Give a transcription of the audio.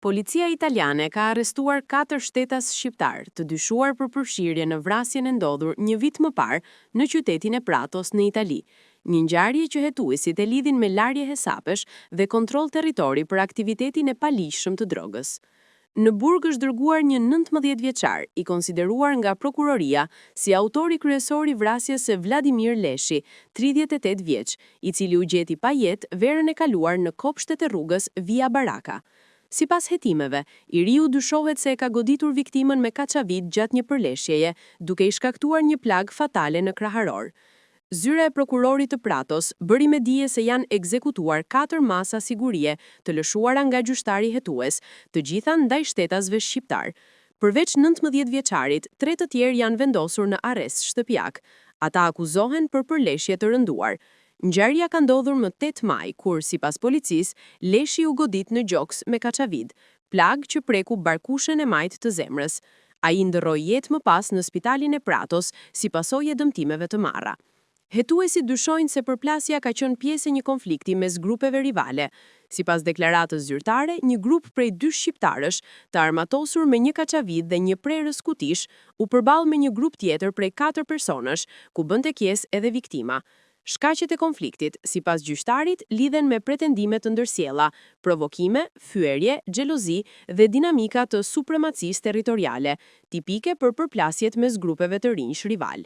Policia italiane ka arrestuar 4 shtetas shqiptar të dyshuar për përfshirje në vrasjen e ndodhur një vit më parë në qytetin e Pratos në Itali. Një ngjarje që hetuesit e lidhin me larje hesapesh dhe kontroll territori për aktivitetin e paligjshëm të drogës. Në burg është dërguar një 19 vjeçar, i konsideruar nga prokuroria si autori kryesor i vrasjes së Vladimir Leshi, 38 vjeç, i cili u gjeti pa jetë verën e kaluar në kopshtet e rrugës Via Baraka. Sipas hetimeve, i riu dyshohet se e ka goditur viktimën me kaçavit gjatë një përleshjeje, duke i shkaktuar një plag fatale në kraharor. Zyra e prokurorit të Pratos bëri me dije se janë ekzekutuar 4 masa sigurie të lëshuara nga gjyqtari hetues, të gjitha ndaj shtetasve shqiptar. Përveç 19 vjeçarit, 3 të tjerë janë vendosur në arrest shtëpiak. Ata akuzohen për përleshje të rënduar. Ngjarja ka ndodhur më 8 maj, kur, sipas policisë, Leshi u godit në gjoks me kaçavid, plag që preku barkushën e majt të zemrës. Ai ndërroi jetë më pas në spitalin e Pratos si pasojë e dëmtimeve të marra. Hetuesit dyshojnë se përplasja ka qenë pjesë e një konflikti mes grupeve rivale. Sipas deklaratës zyrtare, një grup prej 2 shqiptarësh, të armatosur me një kaçavid dhe një prerës kutish, u përball me një grup tjetër prej 4 personash, ku bënte pjesë edhe viktima. Shkaqet e konfliktit, sipas gjyqtarit, lidhen me pretendime të ndërsjella, provokime, fyerje, xhelozi dhe dinamika të supremacisë territoriale, tipike për përplasjet mes grupeve të rinj rival.